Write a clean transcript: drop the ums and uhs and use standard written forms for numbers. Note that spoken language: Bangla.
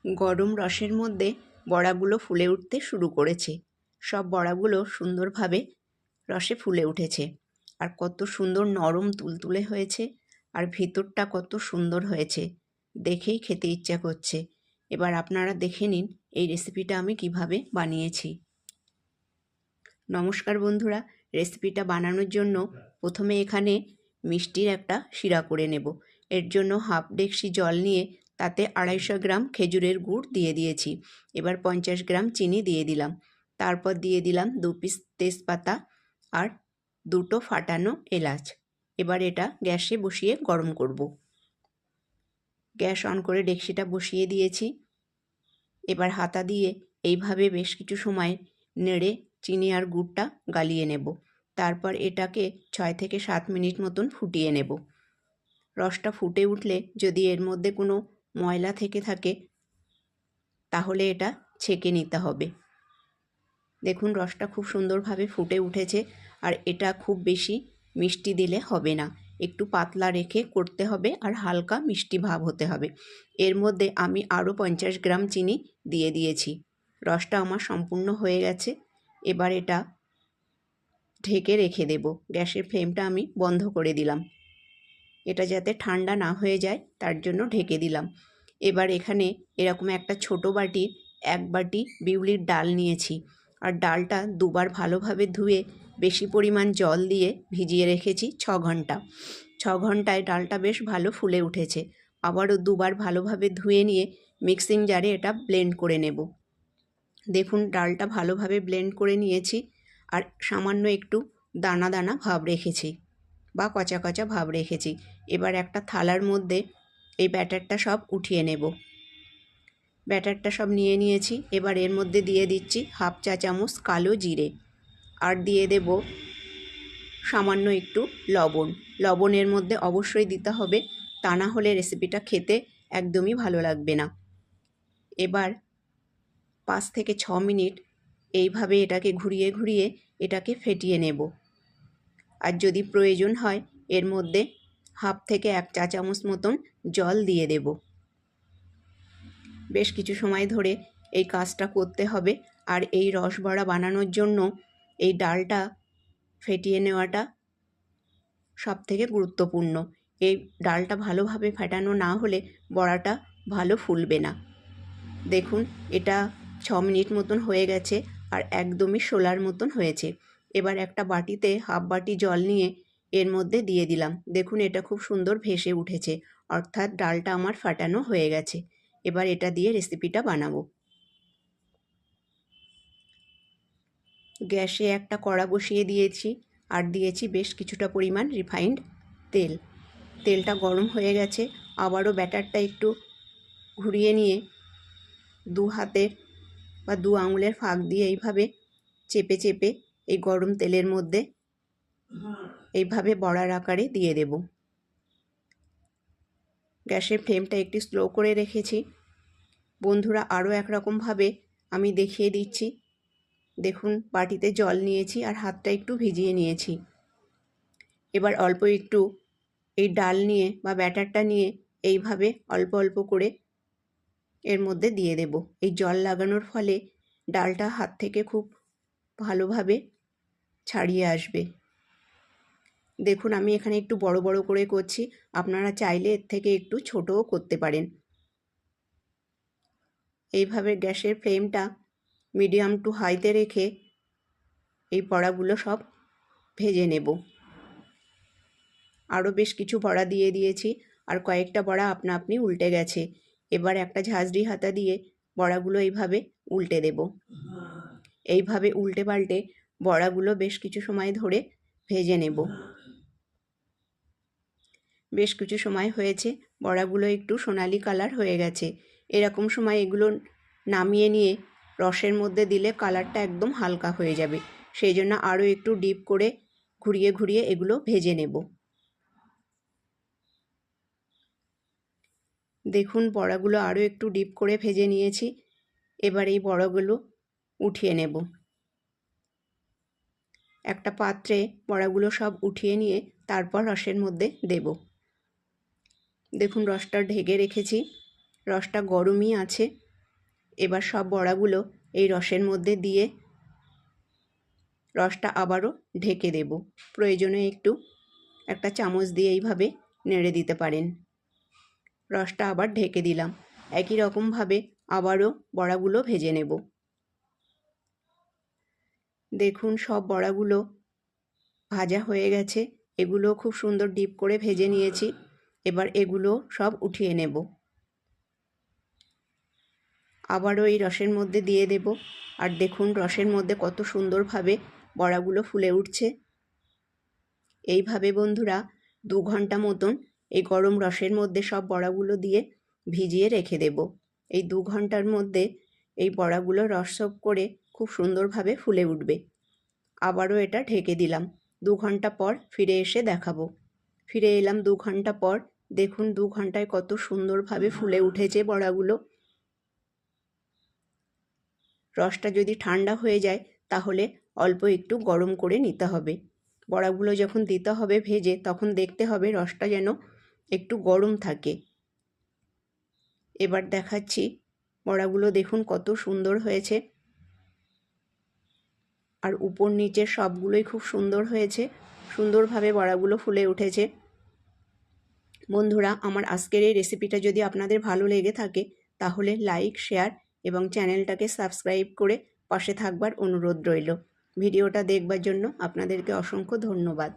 গরম রসের মধ্যে বড়াগুলো ফুলে উঠতে শুরু করেছে। সব বড়াগুলো সুন্দরভাবে রসে ফুলে উঠেছে। আর কত সুন্দর নরম তুলতুলে হয়েছে, আর ভিতরটা কত সুন্দর হয়েছে, দেখেই খেতে ইচ্ছা করছে। এবার আপনারা দেখে নিন এই রেসিপিটা আমি কিভাবে বানিয়েছি। নমস্কার বন্ধুরা, রেসিপিটা বানানোর জন্য প্রথমে এখানে মিষ্টির একটা শিরা করে নেব। এর জন্য হাফ ডেকসি জল নিয়ে তাতে 250 গ্রাম খেজুরের গুড় দিয়ে দিয়েছি। এবার 50 গ্রাম চিনি দিয়ে দিলাম। তারপর দিয়ে দিলাম 2 পিস তেজপাতা আর 2টো ফাটানো এলাচ। এবার এটা গ্যাসে বসিয়ে গরম করব। গ্যাস অন করে ডেকসিটা বসিয়ে দিয়েছি। এবার হাতা দিয়ে এইভাবে বেশ কিছু সময় নেড়ে চিনি আর গুড়টা গালিয়ে নেব। তারপর এটাকে 6 থেকে 7 মিনিট মতন ফুটিয়ে নেব। রসটা ফুটে উঠলে যদি এর মধ্যে কোনো ময়লা থেকে থাকে তাহলে এটা ছেঁকে নিতে হবে। দেখুন রসটা খুব সুন্দরভাবে ফুটে উঠেছে। আর এটা খুব বেশি মিষ্টি দিলে হবে না, একটু পাতলা রেখে করতে হবে আর হালকা মিষ্টি ভাব হতে হবে। এর মধ্যে আমি আরও 50 গ্রাম চিনি দিয়ে দিয়েছি। রসটা আমার সম্পূর্ণ হয়ে গেছে। এবার এটা ঢেকে রেখে দেব। গ্যাসের ফ্লেমটা আমি বন্ধ করে দিলাম। এটা যাতে ঠান্ডা না হয়ে যায় তার জন্য ঢেকে দিলাম। এবার এখানে এরকম একটা ছোট বাটির 1 বাটি বিউলির ডাল নিয়েছি। আর ডালটা দুবার ভালোভাবে ধুয়ে বেশি পরিমাণ জল দিয়ে ভিজিয়ে রেখেছি 6 ঘন্টা। 6 ঘন্টায় ডালটা বেশ ভালো ফুলে উঠেছে। আবারও দুবার ভালোভাবে ধুয়ে নিয়ে মিক্সিং জারে এটা ব্লেন্ড করে নেব। দেখুন ডালটা ভালোভাবে ব্লেন্ড করে নিয়েছি। আর সামান্য একটু দানা দানা ভাব রেখেছি বা কচা কচা ভাব রেখেছি। এবার একটা থালার মধ্যে এই ব্যাটারটা সব উঠিয়ে নেব। ব্যাটারটা সব নিয়ে নিয়েছি। এবার এর মধ্যে দিয়ে দিচ্ছি হাফ চা চামচ কালো জিরে, আর দিয়ে দেব সামান্য একটু লবণ। লবণ এর মধ্যে অবশ্যই দিতে হবে, তা না হলে রেসিপিটা খেতে একদমই ভালো লাগবে না। এবার 5 থেকে 6 মিনিট এইভাবে এটাকে ঘুরিয়ে ঘুরিয়ে এটাকে ফেটিয়ে নেব। আর যদি প্রয়োজন হয় এর মধ্যে হাফ থেকে 1 চা চামচ মতন জল দিয়ে দেব। বেশ কিছু সময় ধরে এই কাজটা করতে হবে। আর এই রসবড়া বানানোর জন্য এই ডালটা ফেটিয়ে নেওয়াটা সবথেকে গুরুত্বপূর্ণ। এই ডালটা ভালোভাবে ফেটানো না হলে বড়াটা ভালো ফুলবে না। দেখুন এটা 6 মিনিট মতন হয়ে গেছে আর একদমই শোলার মতন হয়েছে। এবার একটা বাটিতে হাফ বাটি জল নিয়ে এর মধ্যে দিয়ে দিলাম। দেখুন এটা খুব সুন্দর ভেসে উঠেছে, অর্থাৎ ডালটা আমার ফাটানো হয়ে গেছে। এবার এটা দিয়ে রেসিপিটা বানাবো। গ্যাসে একটা কড়া বসিয়ে দিয়েছি আর দিয়েছি বেশ কিছুটা পরিমাণ রিফাইন্ড তেল। তেলটা গরম হয়ে গেছে। আবারও ব্যাটারটা একটু ঘুরিয়ে নিয়ে 2 হাতের বা 2 আঙুলের ফাঁক দিয়ে এইভাবে চেপে চেপে এই গরম তেলের মধ্যে এইভাবে বড়ার আকারে দিয়ে দেব। গ্যাসের ফ্লেমটা একটু স্লো করে রেখেছি। বন্ধুরা আরও একরকমভাবে আমি দেখিয়ে দিচ্ছি। দেখুন বাটিতে জল নিয়েছি আর হাতটা একটু ভিজিয়ে নিয়েছি। এবার অল্প একটু এই ডাল নিয়ে বা ব্যাটারটা নিয়ে এইভাবে অল্প অল্প করে এর মধ্যে দিয়ে দেব। এই জল লাগানোর ফলে ডালটা হাত থেকে খুব ভালোভাবে ছাড়িয়ে আসবে। দেখুন আমি এখানে একটু বড় বড় করে করছি, আপনারা চাইলে এর থেকে একটু ছোটও করতে পারেন। এইভাবে গ্যাসের ফ্লেমটা মিডিয়াম টু হাইতে রেখে এই বড়াগুলো সব ভেজে নেব। আরও বেশ কিছু বড়া দিয়ে দিয়েছি আর কয়েকটা বড়া আপনা আপনি উল্টে গেছে। এবার একটা ঝাঁঝরি হাতা দিয়ে বড়াগুলো এইভাবে উল্টে দেব। এইভাবে উল্টে পাল্টে বড়াগুলো বেশ কিছু সময় ধরে ভেজে নেব। বেশ কিছু সময় হয়েছে, বড়াগুলো একটু সোনালি কালার হয়ে গেছে। এরকম সময় এগুলো নামিয়ে নিয়ে রসের মধ্যে দিলে কালারটা একদম হালকা হয়ে যাবে। সেই জন্য আরও একটু ডিপ করে ঘুরিয়ে ঘুরিয়ে এগুলো ভেজে নেব। দেখুন বড়াগুলো আরও একটু ডিপ করে ভেজে নিয়েছি। এবার এই বড়াগুলো উঠিয়ে নেব। একটা পাত্রে বড়াগুলো সব উঠিয়ে নিয়ে তারপর রসের মধ্যে দেব। দেখুন রসটা ঢেকে রেখেছি, রসটা গরমই আছে। এবার সব বড়াগুলো এই রসের মধ্যে দিয়ে রসটা আবারও ঢেকে দেব। প্রয়োজনে একটু একটা চামচ দিয়ে এইভাবে নেড়ে দিতে পারেন। রসটা আবার ঢেকে দিলাম। একই রকমভাবে আবারও বড়াগুলো ভেজে নেব। দেখুন সব বড়াগুলো ভাজা হয়ে গেছে। এগুলো খুব সুন্দর ডিপ করে ভেজে নিয়েছি। এবার এগুলো সব উঠিয়ে নেব। আবারও এই রসের মধ্যে দিয়ে দেব। আর দেখুন রসের মধ্যে কত সুন্দরভাবে বড়াগুলো ফুলে উঠছে। এইভাবে বন্ধুরা 2 ঘন্টা মতন এই গরম রসের মধ্যে সব বড়াগুলো দিয়ে ভিজিয়ে রেখে দেব। এই 2 ঘন্টার মধ্যে এই বড়াগুলো রস সোপ করে খুব সুন্দরভাবে ফুলে উঠবে। আবারও এটা ঢেকে দিলাম। 2 ঘন্টা পর ফিরে এসে দেখাবো। ফিরে এলাম 2 ঘন্টা পর। দেখুন 2 ঘন্টায় কত সুন্দরভাবে ফুলে উঠেছে বড়াগুলো। রসটা যদি ঠান্ডা হয়ে যায় তাহলে অল্প একটু গরম করে নিতে হবে। বড়াগুলো যখন দিতে হবে ভেজে তখন দেখতে হবে রসটা যেন একটু গরম থাকে। এবার দেখাচ্ছি বড়াগুলো দেখুন কত সুন্দর হয়েছে। আর উপর নিচের সবগুলোই খুব সুন্দর হয়েছে। সুন্দরভাবে বড়াগুলো ফুলে উঠেছে। বন্ধুরা আমার আজকের এই রেসিপিটা যদি আপনাদের ভালো লেগে থাকে তাহলে লাইক, শেয়ার এবং চ্যানেলটাকে সাবস্ক্রাইব করে পাশে থাকবার অনুরোধ রইল। ভিডিওটা দেখবার জন্য আপনাদেরকে অসংখ্য ধন্যবাদ।